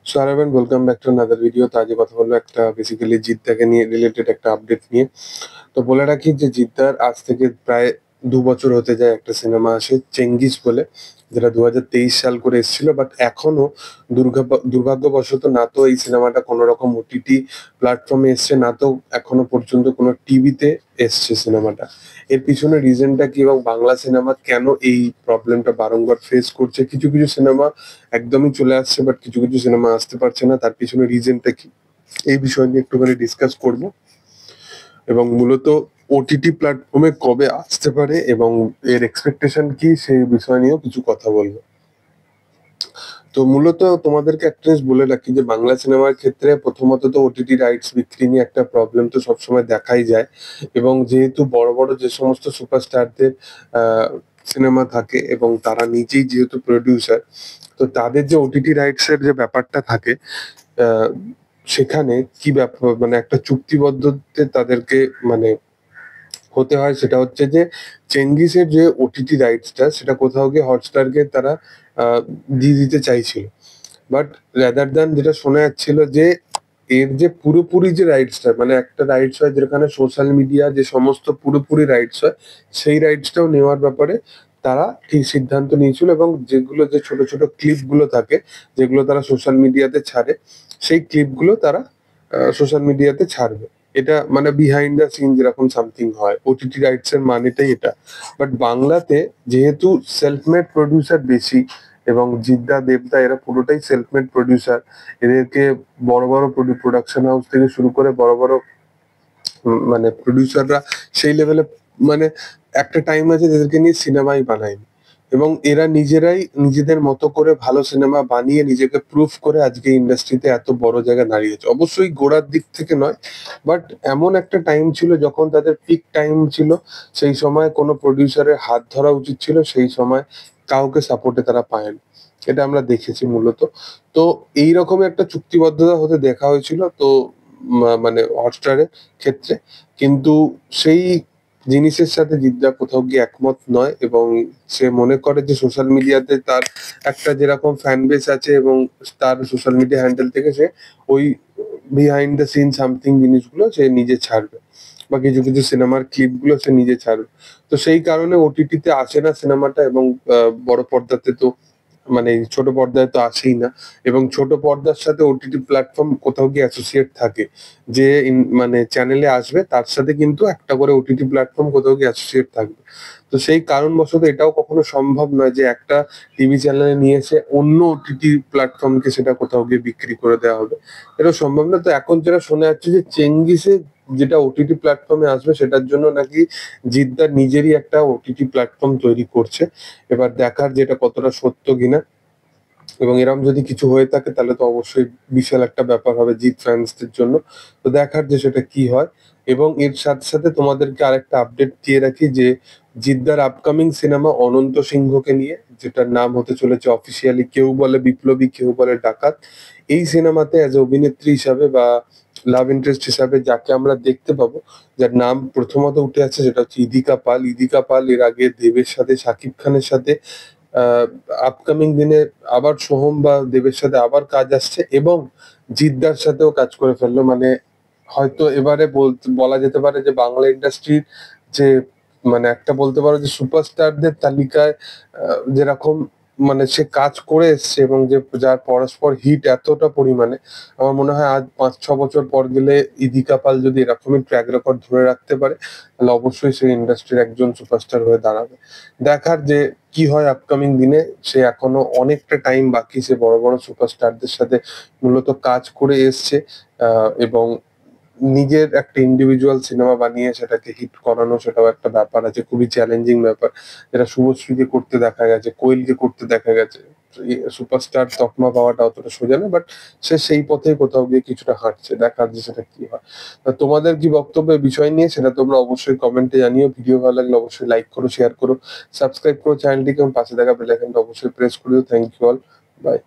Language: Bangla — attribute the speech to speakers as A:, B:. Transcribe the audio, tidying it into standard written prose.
A: সো আরাবেন, welcome back to another video. তো আজকে কথা বলবো একটা বেসিক্যালি জিদ্দাকে নিয়ে রিলেটেড একটা আপডেট নিয়ে। তো বলে রাখি যে জিদ্দার আজ থেকে প্রায় 2 বছর হতে যায় একটা সিনেমা আসে চেঙ্গিস বলে, যেটা 2023 সাল করে এসেছিল। বাট এখনো দুর্ভাগ্যবশত না তো এই সিনেমাটা কোনো রকম ওটিটি প্ল্যাটফর্মে এসছে, না তো এখনো পর্যন্ত কোনো টিভিতে এসছে সিনেমাটা। এর পিছনে রিজনটা কি এবং বাংলা সিনেমা কেন এই প্রবলেমটা বারংবার ফেস করছে? কিছু কিছু সিনেমা একদমই চলে আসছে, বাট কিছু কিছু সিনেমা আসতে পারছে না, তার পিছনে রিজনটা কি, এই বিষয় নিয়ে একটুখানি ডিসকাস করব। এবং মূলত ওটিটি প্ল্যাটফর্মে কবে আসতে পারে এবং এর এক্সপেকটেশন কি, সেই বিষয় নিয়েও কিছু কথা বলবো। তো মূলত তোমাদেরকে একটা জিনিস বলে রাখি যে বাংলা সিনেমার ক্ষেত্রে প্রথমত তো ওটিটি রাইটস বিক্রি নিয়ে একটা প্রবলেম তো সবসময় দেখাই যায়। এবং যেহেতু বড় বড় যে সমস্ত সুপারস্টারদের সিনেমা থাকে এবং তারা নিজেই যেহেতু প্রডিউসার, তো তাদের যে ওটিটি রাইটস এর যে ব্যাপারটা থাকে, আহ, সেখানে কি ব্যাপার, মানে একটা চুক্তিবদ্ধতে তাদেরকে মানে হতে হয়। সেটা হচ্ছে যে চেঙ্গিসের যে ওটিটি রাইটসটা, সেটা কোথাও গিয়ে হটস্টারকে তারা আহ, দিয়ে দিতে চাইছিল। বাট রাদার দ্যান যেটা শোনা যাচ্ছিল যে এর যে পুরোপুরি যে রাইটসটা, মানে একটা রাইটস হয় যেখানে সোশ্যাল মিডিয়া যে সমস্ত পুরোপুরি রাইটস হয়, সেই রাইটসটাও নেওয়ার ব্যাপারে তারা ঠিক সিদ্ধান্ত নিয়েছিল। এবং যেগুলো যে ছোট ছোট ক্লিপ গুলো থাকে, যেগুলো তারা সোশ্যাল মিডিয়াতে ছাড়ে, সেই ক্লিপগুলো তারা সোশ্যাল মিডিয়াতে ছাড়বে। এটা মানে বিহাইন্ড দ্য সিন যেরকম সামথিং হয়, ওটিটি রাইটস এর মানেটাই এটা। বাট বাংলাতে যেহেতু সেলফ মেড প্রডিউসার বেশি, এবং জিদ্দা দেবদা এরা পুরোটাই সেলফ মেড প্রডিউসার, এদেরকে বড় বড় প্রোডাকশন হাউস থেকে শুরু করে বড় বড় মানে প্রডিউসাররা সেই লেভেলে, মানে একটা টাইম আছে যাদেরকে নিয়ে সিনেমাই বানায়নি। এবং এরা নিজেরাই নিজেদের মতো করে ভালো সিনেমা বানিয়ে নিজেকে প্রুফ করে আজকে ইন্ডাস্ট্রিতে এত বড় জায়গায় দাঁড়িয়েছে। অবশ্যই গোড়ার দিক থেকে নয়, বাট এমন একটা টাইম ছিল যখন তাদের পিক টাইম ছিল। সেই সময় কোনো প্রডিউসারের হাত ধরা উচিত ছিল, সেই সময় কাউকে সাপোর্টে তারা পায়নি। এটা আমরা দেখেছি মূলত। তো এইরকমই একটা চুক্তিবদ্ধতা হতে দেখা হয়েছিল, তো মানে হটস্টারের ক্ষেত্রে। কিন্তু সেই জিনিসের সাথে জিদ্দা কোথাও গিয়ে একমত নয়, এবং সে মনে করে যে সোশ্যাল মিডিয়াতে তার একটা যেরকম ফ্যান বেস আছে, এবং তার সোশ্যাল মিডিয়া হ্যান্ডেল থেকে সে ওই বিহাইন্ড দ্য সিন সামথিং জিনিসগুলো সে নিজে ছাড়বে, বা কিছু কিছু সিনেমার ক্লিপ গুলো সে নিজে ছাড়বে। তো সেই কারণে ওটিটিতে আসে না সিনেমাটা, এবং বড় পর্দাতে তো মানে এই ছোট পর্দায় তো আসেই না। এবং ছোট পর্দার সাথে ওটিটি প্ল্যাটফর্ম কোথাও গিয়ে অ্যাসোসিয়েট থাকে, যে মানে চ্যানেলে আসবে তার সাথে কিন্তু একটা করে ওটিটি প্ল্যাটফর্ম কোথাও গিয়ে অ্যাসোসিয়েট থাকবে। তো সেই কারণবশত এটাও কখনো সম্ভব নয় যে একটা টিভি চ্যানেলে নিয়ে এসে অন্য ওটিটি প্ল্যাটফর্মকে সেটা কোথাও গিয়ে বিক্রি করে দেওয়া হবে। এটা সম্ভব না। তো এখন যেটা শোনা যাচ্ছে যে চেঙ্গিসে যেটা ওটিটি প্ল্যাটফর্মে আসবে, সেটার জন্য নাকি জিদ্দার নিজেরই একটা ওটিটি প্ল্যাটফর্ম তৈরি করছে। এবার দেখার যেটা কতটা সত্য কিনা, এবং এরম যদি কিছু হয়ে থাকে তাহলে তো অবশ্যই বিশাল একটা ব্যাপার হবে জিৎ ফ্যান্সদের জন্য। তো দেখার যে সেটা কি হয়। এবং এর সাথে সাথে তোমাদেরকে আরেকটা আপডেট দিয়ে রাখি যে জিদ্দার আপকামিং সিনেমা অনন্ত সিংহকে নিয়ে, যেটার নাম হতে চলেছে অফিসিয়ালি কেউ বলে বিপ্লবী, কেউ বলে ডাকাত। এই সিনেমাতে অ্যাজ এ অভিনেত্রী হিসাবে বা লাভ ইন্টারেস্ট হিসাবে যাকে আমরা দেখতে পাবো, যার নাম প্রথমত উঠে আছে, সেটা হচ্ছে ইদিকা পাল। ইদিকা পাল এর আগে দেবের সাথে, শাকিব খানের সাথে আপকামিং দিনে আবার সোহম বা দেবের সাথে আবার কাজ আসছে, এবং জিদ্দার সাথেও কাজ করে ফেললো। মানে হয়তো এবারে বলা যেতে পারে যে বাংলা ইন্ডাস্ট্রির যে মানে একটা বলতে পারো যে সুপারস্টারদের তালিকায় যেরকম মানে সে কাজ করে এসছে, এবং যে যার পরস্পর হিট এতটা পরিমাণে, আমার মনে হয় আজ 5-6 বছর পর গেলে ইদিকা পাল যদি এরকমই ট্র্যাক রেকর্ড ধরে রাখতে পারে, তাহলে অবশ্যই সে ইন্ডাস্ট্রির একজন সুপারস্টার হয়ে দাঁড়াবে। দেখার যে কি হয় আপকামিং দিনে। সে এখনো অনেকটা টাইম বাকি, সে বড় বড় সুপারস্টারদের সাথে মূলত কাজ করে এসছে, এবং নিজের একটা ইন্ডিভিজুয়াল সিনেমা বানিয়ে সেটাকে হিট করানো, সেটাও একটা ব্যাপার আছে, খুবই চ্যালেঞ্জিং ব্যাপার। যেটা শুভশ্রীকে করতে দেখা গেছে, কোয়েলকে করতে দেখা গেছে। সুপারস্টার তকমা পাওয়াটা অতটা সোজা না, বাট সে সেই পথে কোথাও গিয়ে কিছুটা হাঁটছে। দেখার যে সেটা কি হয়। তা তোমাদের কি বক্তব্য এই বিষয় নিয়ে, সেটা তোমরা অবশ্যই কমেন্টে জানিও। ভিডিও ভালো লাগলে অবশ্যই লাইক করো, শেয়ার করো, সাবস্ক্রাইব করো চ্যানেলটিকে, এবং পাশে থাকা বেল আইকনটা অবশ্যই প্রেস করে দিও। Thank you all, by.